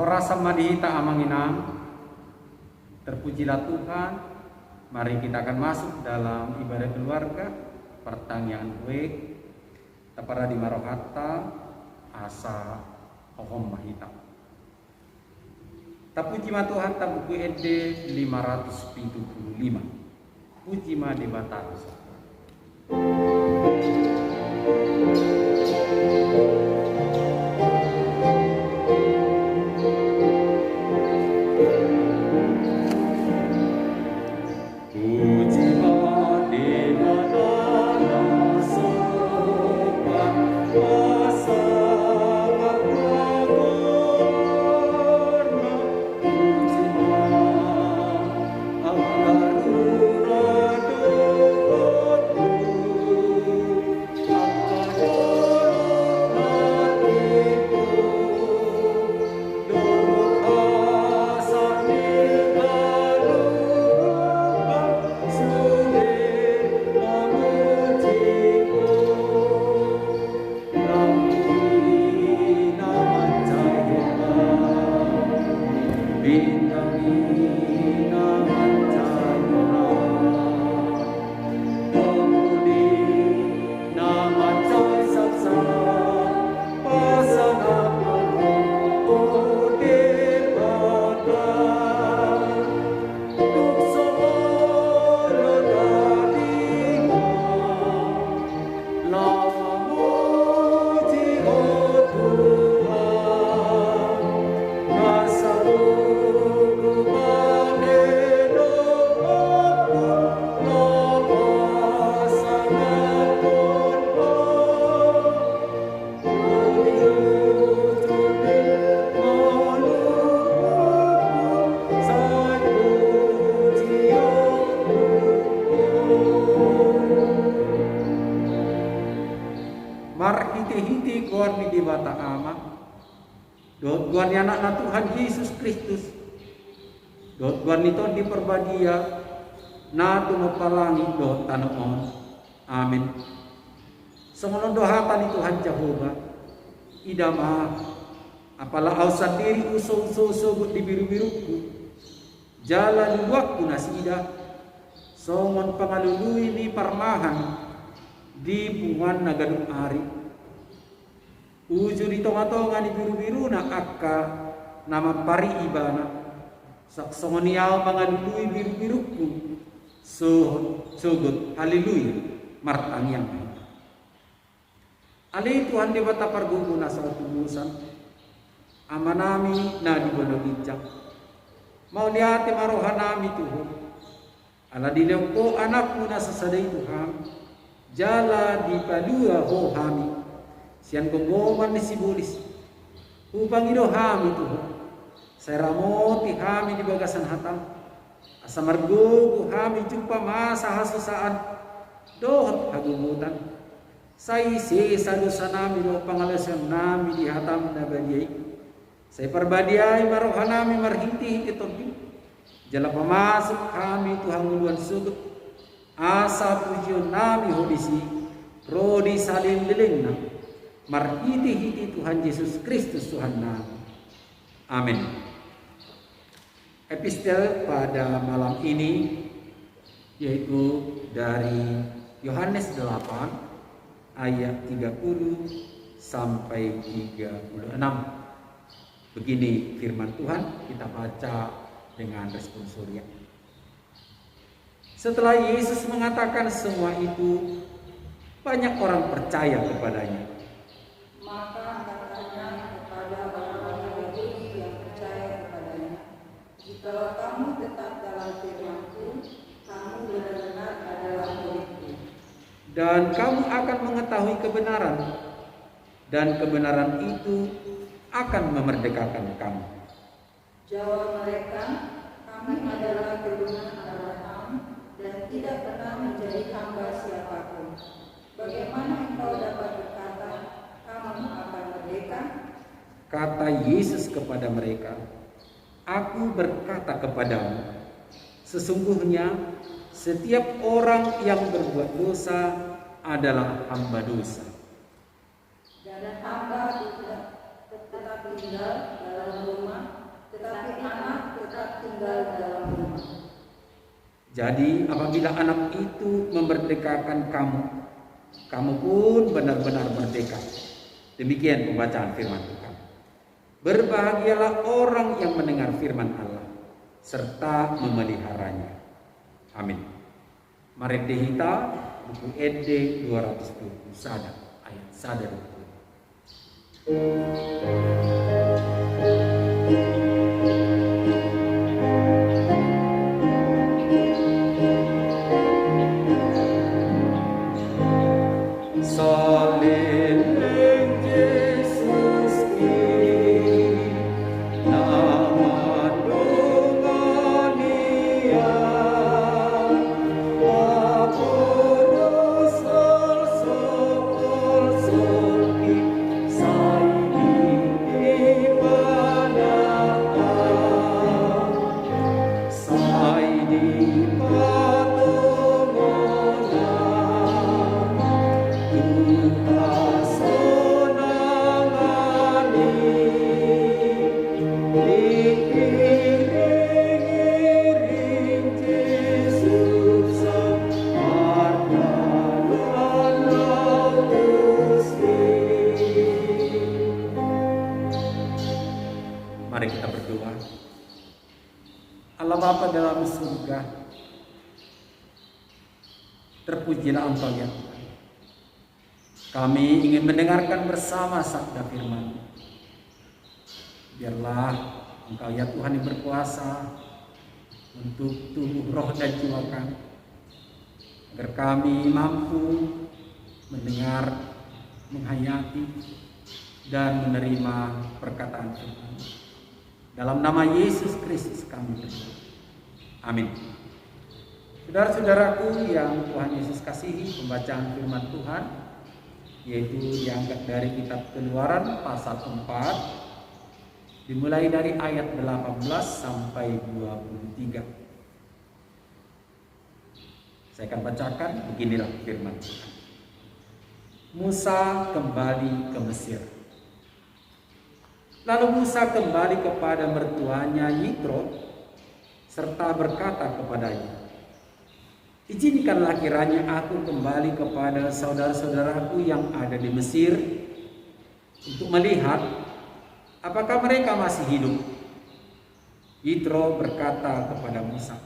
Mahorasa madihita amanginam. Terpujilah Tuhan. Mari kita akan masuk dalam ibadah keluarga pertanyaan gue tapara di marohata asa ohom mahita. Tapuji ma Tuhan tabuku ede 575. Puji ma di batas. Hiti guarni di bata ama dot guarni anak Tuhan Yesus Kristus dot guarni ton di perbadia na tumapalangi dot tanoon amin. Semono dohatan Tuhan Jehovah idama apalah au sendiri uso di biru-biruku jalan waktu nasida somon pangalului ni parmahan di bungan nagadung ari uju di tonga-tonga di biru-biru na akka nama pari ibana saksongonial mangalului biru-biruku sugut haleluya martangyang ali Tuhan di bata pargugu na sa tumusan amanami na di bonogijak mau niate marohanami Tuhan ala dilengko anakmu na sasaday Tuhan jala di padua ho hami sian gomoman ni sibulis upang ido hami Tuhan saya ramoti hami di bagasan hatam asa margogo hami jumpa masa hasusaan dohot hagumutan sai sesa dosa nami no pangalasan nami di hatam na badiay saya perbadiay marohanami marhinti tobi jala pamasok kami Tuhan nguluan sugut asa pujian nami hodisi rodi salin lilingna marhiti Tuhan Yesus Kristus Tuhan nami amin. Epistel pada malam ini yaitu dari Yohanes 8 ayat 30 sampai 36. Begini firman Tuhan, kita baca dengan responsoria. Setelah Yesus mengatakan semua itu, banyak orang percaya kepadanya. Maka katanya kepada orang-orang Yahudi yang percaya kepadanya, jikalau kamu tetap dalam firman-Ku, kamu benar-benar adalah murid-Ku. Dan kamu akan mengetahui kebenaran, dan kebenaran itu akan memerdekakan kamu. Jawab mereka, kami adalah keturunan Abraham dan tidak pernah menjadi hamba siapapun. Bagaimana engkau dapat berkata, kamu akan merdeka? Kata Yesus kepada mereka, aku berkata kepadamu, sesungguhnya setiap orang yang berbuat dosa adalah hamba dosa. Dan hamba tetap tinggal dalam rumah Jadi apabila anak itu memerdekakan kamu, kamu pun benar-benar merdeka. Demikian pembacaan firman Tuhan. Berbahagialah orang yang mendengar firman Allah serta memeliharanya. Amin. Mari dihita buku ED 220 sada ayat sada 20. Mari kita berdoa. Allah Bapa dalam surga, terpujilah Engkau ya Tuhan. Kami ingin mendengarkan bersama sabda firman. Biarlah Engkau ya Tuhan yang berkuasa untuk tubuh, roh dan jiwa kami, agar kami mampu mendengar, menghayati dan menerima perkataan Tuhan. Dalam nama Yesus Kristus kami berdoa. Amin. Saudara-saudaraku yang Tuhan Yesus kasihi, pembacaan firman Tuhan yaitu diangkat dari kitab Keluaran pasal 4 dimulai dari ayat 18 sampai 23. Saya akan bacakan, beginilah firman Tuhan. Musa kembali ke Mesir. Lalu Musa kembali kepada mertuanya Yitro serta berkata kepadanya, "Izinkanlah kiranya aku kembali kepada saudara-saudaraku yang ada di Mesir untuk melihat apakah mereka masih hidup." Yitro berkata kepada Musa,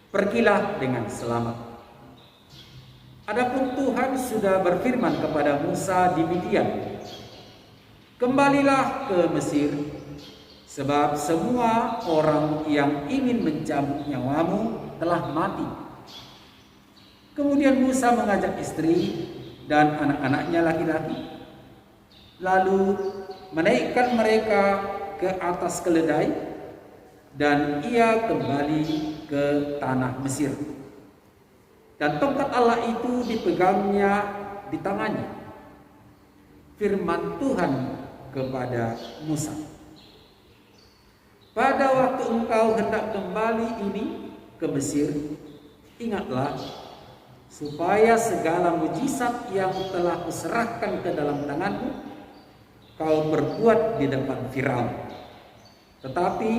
"Pergilah dengan selamat." Adapun Tuhan sudah berfirman kepada Musa di Midian, "Kembalilah ke Mesir, sebab semua orang yang ingin mencabut nyawamu telah mati." Kemudian Musa mengajak istri dan anak-anaknya laki-laki, lalu menaikkan mereka ke atas keledai, dan ia kembali ke tanah Mesir. Dan tongkat Allah itu dipegangnya di tangannya. Firman Tuhan kepada Musa, "Pada waktu engkau hendak kembali ini ke Mesir, ingatlah supaya segala mujizat yang telah kuserahkan ke dalam tanganmu kau berbuat di depan Firaun. Tetapi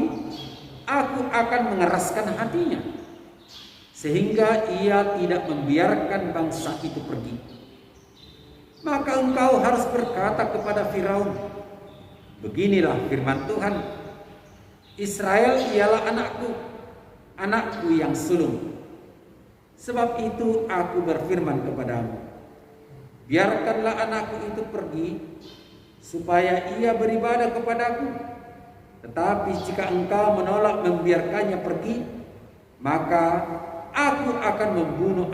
aku akan mengeraskan hatinya, sehingga ia tidak membiarkan bangsa itu pergi. Maka engkau harus berkata kepada Firaun, beginilah firman Tuhan, Israel ialah anakku, anakku yang sulung. Sebab itu aku berfirman kepadamu, biarkanlah anakku itu pergi, supaya ia beribadah kepadaku. Tetapi jika engkau menolak membiarkannya pergi, maka aku akan membunuh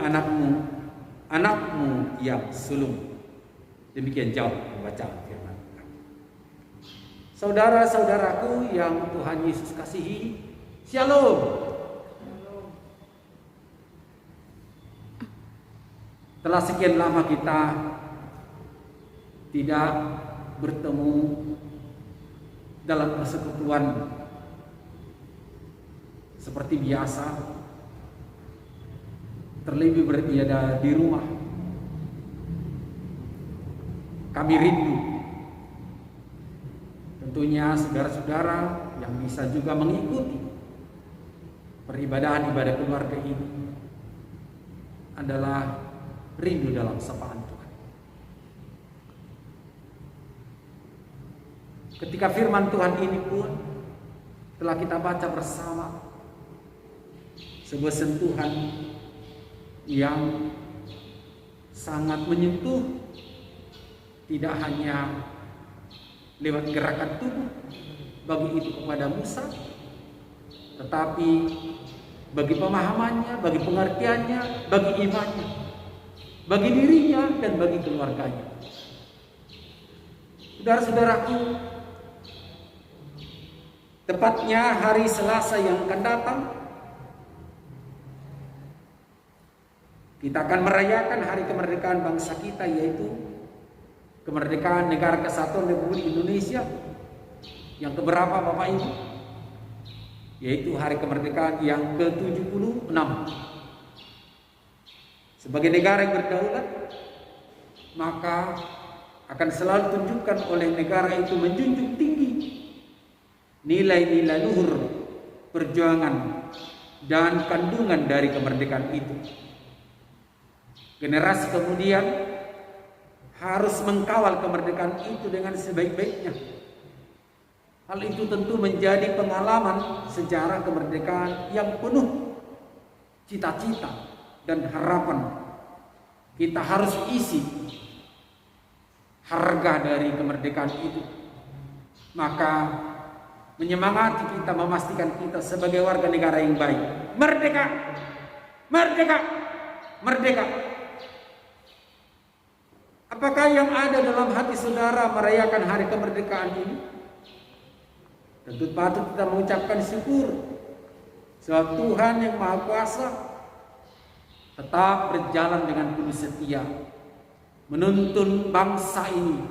anakmu yang sulung." Demikian jauh pembacaan firman Tuhan. Saudara-saudaraku yang Tuhan Yesus kasihi, Shalom. Telah sekian lama kita tidak bertemu dalam persekutuan seperti biasa, terlebih berada di rumah. Kami rindu. Tentunya saudara-saudara yang bisa juga mengikuti peribadahan ibadah keluarga ini adalah rindu dalam sapaan Tuhan. Ketika firman Tuhan ini pun telah kita baca bersama, sebuah sentuhan yang sangat menyentuh, tidak hanya lewat gerakan tubuh bagi itu kepada Musa, tetapi bagi pemahamannya, bagi pengertiannya, bagi imannya, bagi dirinya dan bagi keluarganya. Saudara-saudaraku, tepatnya hari Selasa yang akan datang, kita akan merayakan hari kemerdekaan bangsa kita, yaitu kemerdekaan Negara Kesatuan Republik Indonesia yang keberapa Bapak Ibu? Yaitu hari kemerdekaan yang ke-76. Sebagai negara yang berdaulat, maka akan selalu tunjukkan oleh negara itu menjunjung tinggi nilai-nilai luhur perjuangan dan kandungan dari kemerdekaan itu. Generasi kemudian harus mengkawal kemerdekaan itu dengan sebaik-baiknya. Hal itu tentu menjadi pengalaman sejarah kemerdekaan yang penuh cita-cita dan harapan. Kita harus isi harga dari kemerdekaan itu. Maka menyemangati kita, memastikan kita sebagai warga negara yang baik. Merdeka! Merdeka! Merdeka! Apakah yang ada dalam hati saudara merayakan hari kemerdekaan ini? Tentu patut kita mengucapkan syukur sebab Tuhan yang Maha Kuasa tetap berjalan dengan penuh setia, menuntun bangsa ini,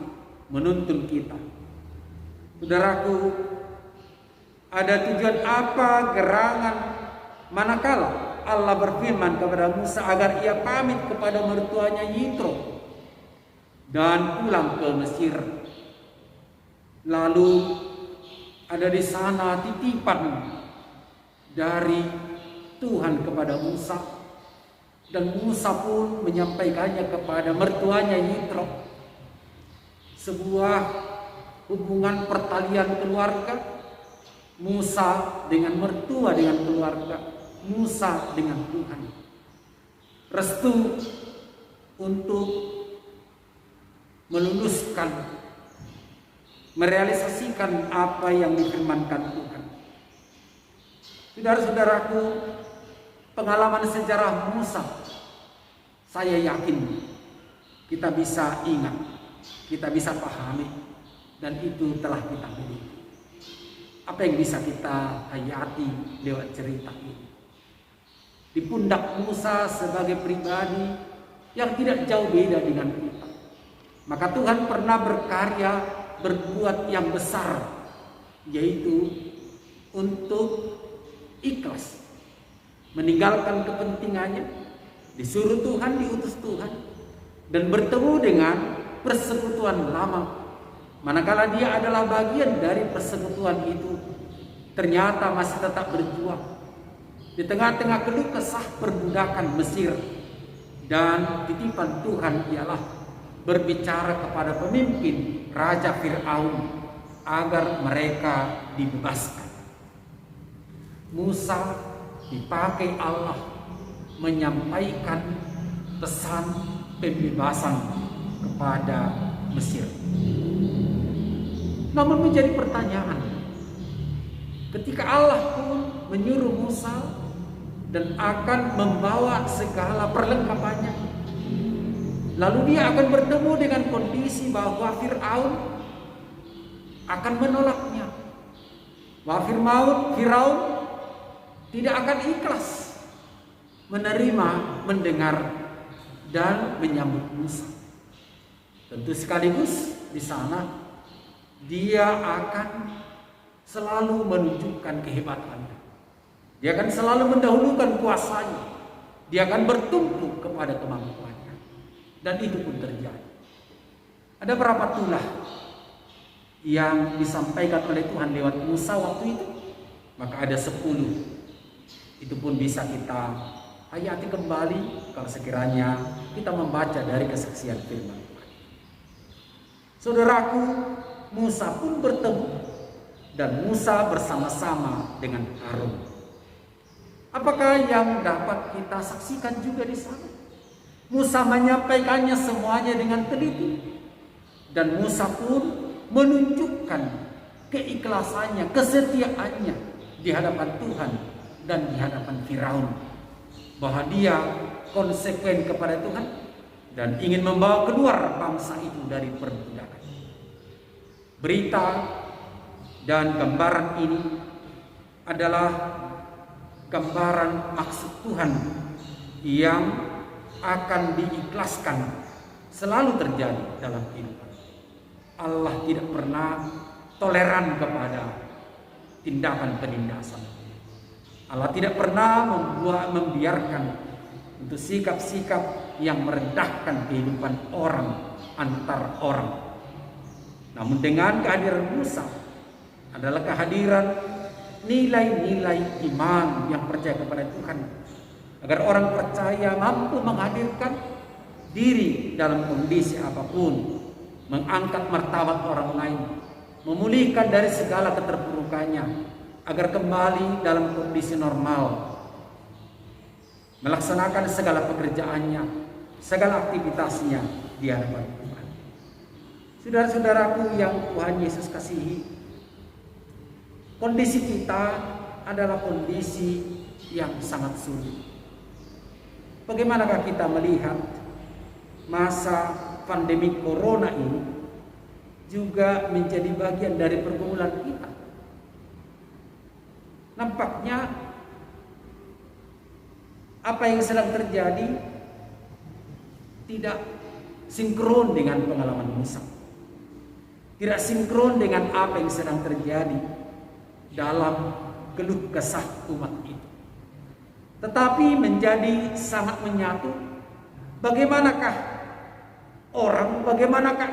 menuntun kita. Saudaraku, ada tujuan apa gerangan manakala Allah berfirman kepada Musa agar ia pamit kepada mertuanya Yitro dan pulang ke Mesir. Lalu ada di sana titipan dari Tuhan kepada Musa, dan Musa pun menyampaikannya kepada mertuanya Yitro. Sebuah hubungan pertalian keluarga, Musa dengan mertua dengan keluarga, Musa dengan Tuhan. Restu untuk meluluskan, merealisasikan apa yang difirmankan Tuhan. Saudara-saudaraku, pengalaman sejarah Musa, saya yakin kita bisa ingat, kita bisa pahami, dan itu telah kita miliki. Apa yang bisa kita hayati lewat cerita ini? Di pundak Musa sebagai pribadi yang tidak jauh beda dengan kita, maka Tuhan pernah berkarya, berbuat yang besar, yaitu untuk ikhlas meninggalkan kepentingannya, disuruh Tuhan, diutus Tuhan, dan bertemu dengan persekutuan lama. Manakala dia adalah bagian dari persekutuan itu, ternyata masih tetap berjuang di tengah-tengah keluh kesah perbudakan Mesir. Dan titipan Tuhan ialah berbicara kepada pemimpin Raja Fir'aun agar mereka dibebaskan. Musa dipakai Allah menyampaikan pesan pembebasan kepada Mesir. Namun menjadi pertanyaan, ketika Allah pun menyuruh Musa dan akan membawa segala perlengkapannya, lalu dia akan bertemu dengan kondisi bahwa Fir'aun akan menolaknya, bahwa Fir'aun tidak akan ikhlas menerima, mendengar, dan menyambut Musa. Tentu sekaligus di sana dia akan selalu menunjukkan kehebatannya. Dia akan selalu mendahulukan kuasanya. Dia akan bertumpu kepada kemampuannya. Dan itu pun terjadi. Ada berapa tulah yang disampaikan oleh Tuhan lewat Musa waktu itu? Maka ada 10. Itu pun bisa kita hayati kembali kalau sekiranya kita membaca dari kesaksian firman Tuhan. Saudaraku, Musa pun bertemu dan Musa bersama-sama dengan Harun. Apakah yang dapat kita saksikan juga di sana? Musa menyampaikannya semuanya dengan teliti, dan Musa pun menunjukkan keikhlasannya, kesetiaannya di hadapan Tuhan dan di hadapan Firaun, bahwa dia konsekuen kepada Tuhan dan ingin membawa keluar bangsa itu dari perbudakan. Berita dan gambaran ini adalah gambaran maksud Tuhan yang akan diikhlaskan selalu terjadi dalam kehidupan. Allah tidak pernah toleran kepada tindakan penindasan. Allah tidak pernah membiarkan untuk sikap-sikap yang merendahkan kehidupan orang antar orang. Namun dengan kehadiran Musa adalah kehadiran nilai-nilai iman yang percaya kepada Tuhan, agar orang percaya mampu menghadirkan diri dalam kondisi apapun, mengangkat martabat orang lain, memulihkan dari segala keterpurukannya, agar kembali dalam kondisi normal, melaksanakan segala pekerjaannya, segala aktivitasnya di hadapan Tuhan. Saudara-saudaraku yang Tuhan Yesus kasihi, kondisi kita adalah kondisi yang sangat sulit. Bagaimanakah kita melihat masa pandemi corona ini juga menjadi bagian dari pergumulan kita? Nampaknya apa yang sedang terjadi tidak sinkron dengan pengalaman Musa, tidak sinkron dengan apa yang sedang terjadi dalam keluh kesah umat itu, tetapi menjadi sangat menyatu. Bagaimanakah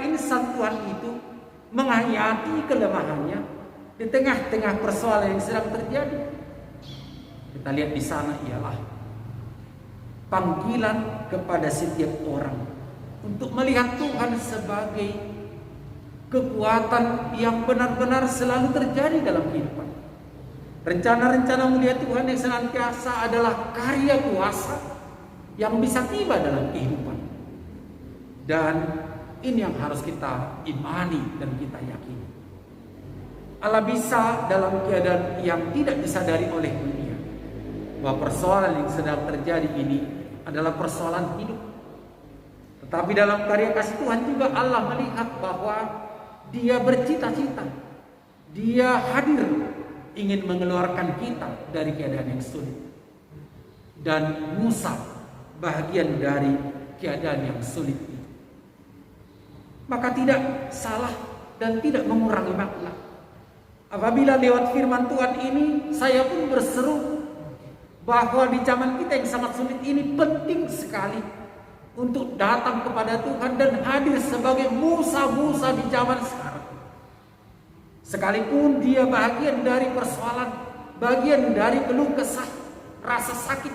insan Tuhan itu menghayati kelemahannya di tengah-tengah persoalan yang sedang terjadi? Kita lihat di sana ialah panggilan kepada setiap orang untuk melihat Tuhan sebagai kekuatan yang benar-benar selalu terjadi dalam kehidupan. Rencana-rencana mulia Tuhan yang senantiasa adalah karya kuasa yang bisa tiba dalam kehidupan. Dan ini yang harus kita imani dan kita yakini. Allah bisa dalam keadaan yang tidak disadari oleh dunia, bahwa persoalan yang sedang terjadi ini adalah persoalan hidup. Tetapi dalam karya kasih Tuhan juga Allah melihat bahwa Dia bercita-cita, Dia hadir ingin mengeluarkan kita dari keadaan yang sulit. Dan Musa bagian dari keadaan yang sulit itu. Maka tidak salah dan tidak mengurangi makna apabila lewat firman Tuhan ini saya pun berseru bahwa di zaman kita yang sangat sulit ini penting sekali untuk datang kepada Tuhan dan hadir sebagai Musa-Musa di zaman sekarang. Sekalipun dia bagian dari persoalan, bagian dari keluh kesah, rasa sakit,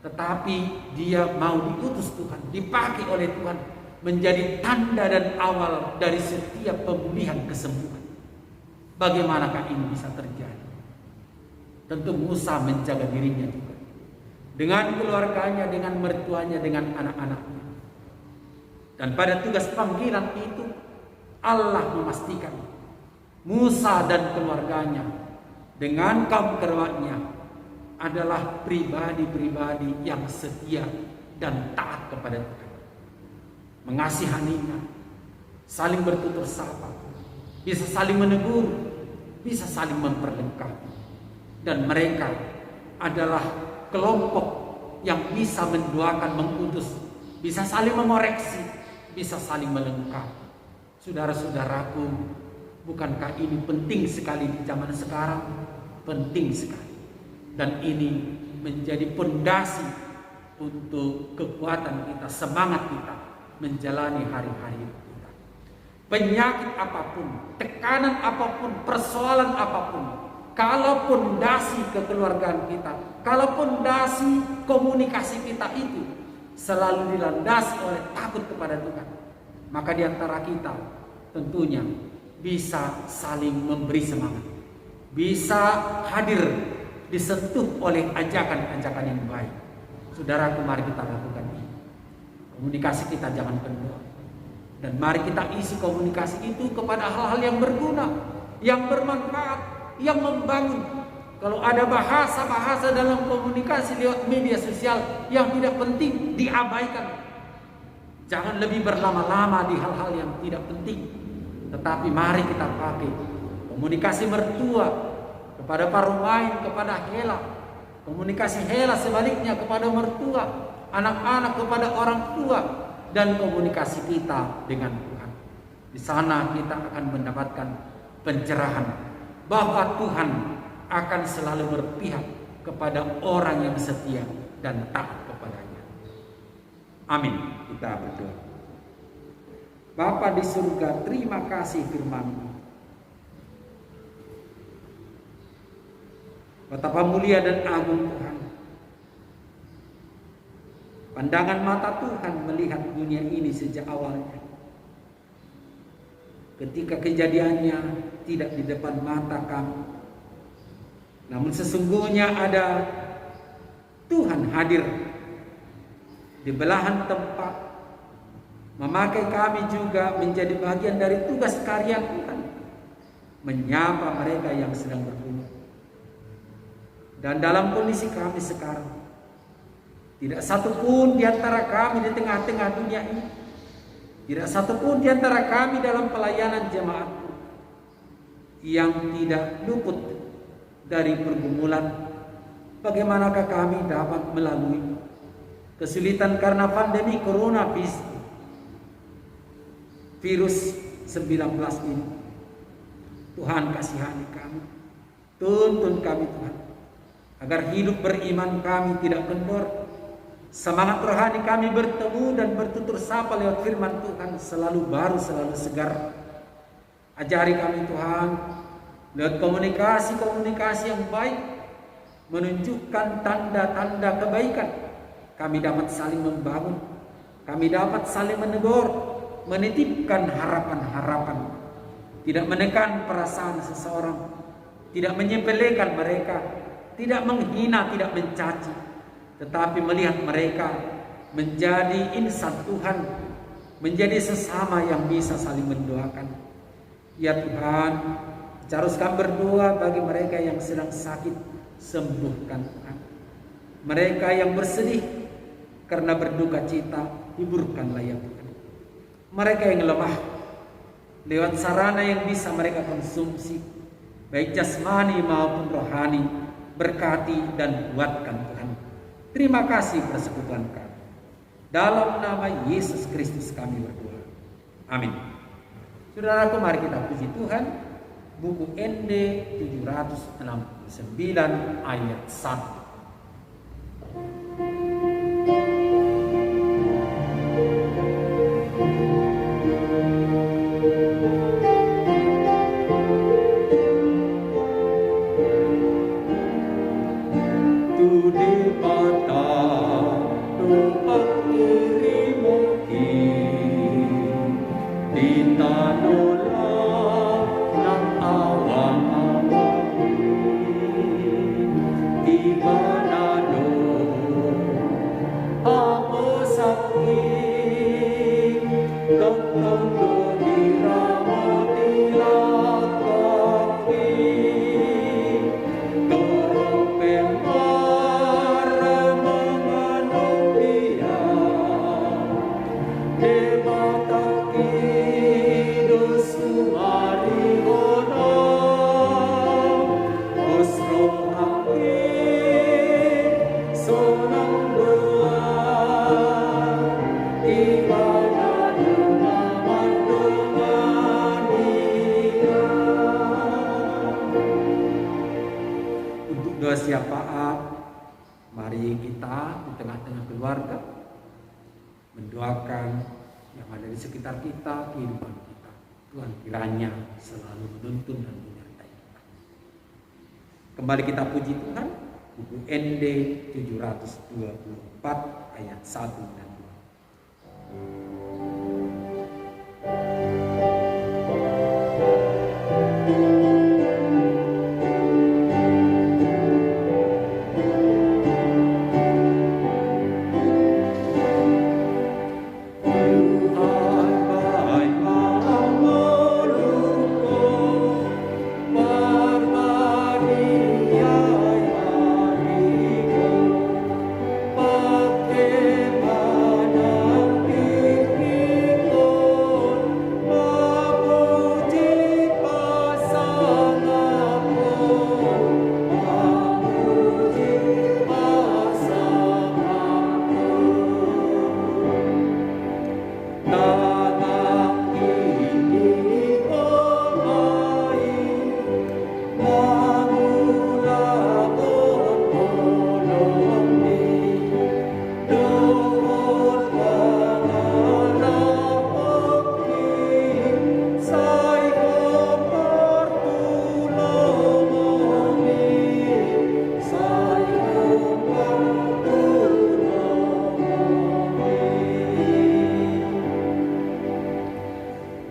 tetapi dia mau diutus Tuhan, dipakai oleh Tuhan menjadi tanda dan awal dari setiap pemulihan kesembuhan. Bagaimanakah ini bisa terjadi? Tentu Musa menjaga dirinya juga, dengan keluarganya, dengan mertuanya, dengan anak-anaknya. Dan pada tugas panggilan itu Allah memastikan Musa dan keluarganya dengan kaum kerabatnya adalah pribadi-pribadi yang setia dan taat kepada Tuhan, mengasihaninya, saling bertutur sapa, bisa saling menegur, bisa saling memperlengkapi. Dan mereka adalah kelompok yang bisa mendoakan, mengutus, bisa saling mengoreksi, bisa saling melengkapi. Saudara-saudaraku, bukankah ini penting sekali di zaman sekarang? Penting sekali. Dan ini menjadi pondasi untuk kekuatan kita, semangat kita menjalani hari-hari kita. Penyakit apapun, tekanan apapun, persoalan apapun kalau pondasi kekeluargaan kita, kalau pondasi komunikasi kita itu selalu dilandasi oleh takut kepada Tuhan, maka di antara kita tentunya bisa saling memberi semangat, bisa hadir disentuh oleh ajakan-ajakan yang baik. Saudaraku, mari kita lakukan ini. Komunikasi kita jangan kendor, dan mari kita isi komunikasi itu kepada hal-hal yang berguna, yang bermanfaat, yang membangun. Kalau ada bahasa-bahasa dalam komunikasi lewat media sosial yang tidak penting, diabaikan. Jangan lebih berlama-lama di hal-hal yang tidak penting, tetapi mari kita pakai komunikasi mertua kepada parumain, kepada hela, komunikasi hela sebaliknya kepada mertua, anak-anak kepada orang tua, dan komunikasi kita dengan Tuhan. Di sana kita akan mendapatkan pencerahan bahwa Tuhan akan selalu berpihak kepada orang yang setia dan taat kepadanya. Amin. Kita berdoa. Bapa di surga, terima kasih firman-Mu. Betapa mulia dan agung Tuhan. Pandangan mata Tuhan melihat dunia ini sejak awalnya. Ketika kejadiannya tidak di depan mata kami, namun sesungguhnya ada Tuhan hadir di belahan tempat, memakai kami juga menjadi bagian dari tugas karya Tuhan, menyapa mereka yang sedang bergumul. Dan dalam kondisi kami sekarang, tidak satupun di antara kami di tengah-tengah dunia ini, tidak satupun di antara kami dalam pelayanan jemaat yang tidak luput dari pergumulan. Bagaimanakah kami dapat melalui kesulitan karena pandemi corona virus 19 ini? Tuhan, kasihani kami, tuntun kami Tuhan, agar hidup beriman kami tidak kendor, semangat rohani kami bertemu dan bertutur sapa lewat firman Tuhan selalu baru, selalu segar. Ajari kami Tuhan lewat komunikasi yang baik, menunjukkan tanda-tanda kebaikan. Kami dapat saling membangun, kami dapat saling menegur, menitipkan harapan-harapan, tidak menekan perasaan seseorang, tidak menyepelekan mereka, tidak menghina, tidak mencaci, tetapi melihat mereka menjadi insan Tuhan, menjadi sesama yang bisa saling mendoakan. Ya Tuhan, teruskan berdoa bagi mereka yang sedang sakit, sembuhkan Tuhan. Mereka yang bersedih karena berduka cita, hiburkanlah ya Tuhan. Mereka yang lemah, lewat sarana yang bisa mereka konsumsi, baik jasmani maupun rohani, berkati dan kuatkan Tuhan. Terima kasih persekutuan kami. Dalam nama Yesus Kristus kami berdoa. Amin. Saudaraku, mari kita puji Tuhan. Buku ND 769 ayat 1. Syafaat, mari kita di tengah-tengah keluarga mendoakan yang ada di sekitar kita, kehidupan kita. Tuhan kiranya selalu menuntun dan menyertai kita. Kembali kita puji Tuhan, buku ND 724 ayat 1 dan 2.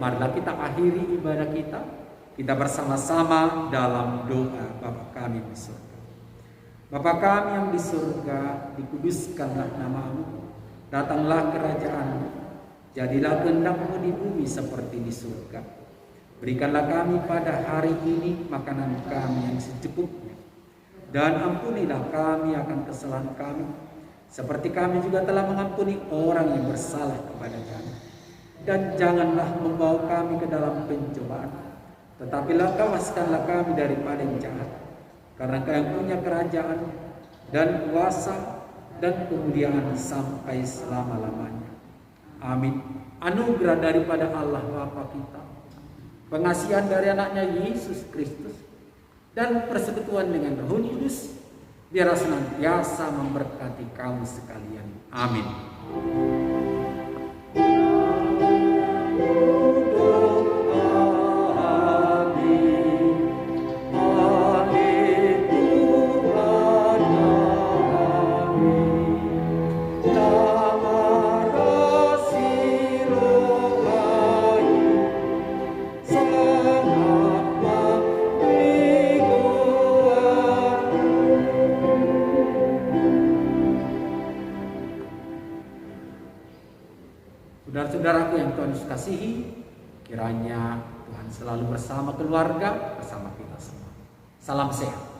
Marilah kita akhiri ibadah kita bersama-sama dalam doa Bapa kami di surga. Bapa kami yang di surga, dikuduskanlah nama-Mu, datanglah kerajaan-Mu, jadilah kehendak-Mu di bumi seperti di surga. Berikanlah kami pada hari ini makanan kami yang secukupnya, dan ampunilah kami akan kesalahan kami, seperti kami juga telah mengampuni orang yang bersalah kepada kami. Dan janganlah membawa kami ke dalam pencobaan, tetapi lepaskanlah kami daripada yang jahat. Karena Kau yang punya kerajaan dan kuasa dan kemuliaan sampai selama-lamanya. Amin. Anugerah daripada Allah Bapa kita, pengasihan dari anaknya Yesus Kristus, dan persekutuan dengan Roh Kudus biar senantiasa memberkati kamu sekalian. Amin. Saudara-saudaraku yang Tuhan Yesus kasihi, kiranya Tuhan selalu bersama keluarga, bersama kita semua. Salam sehat.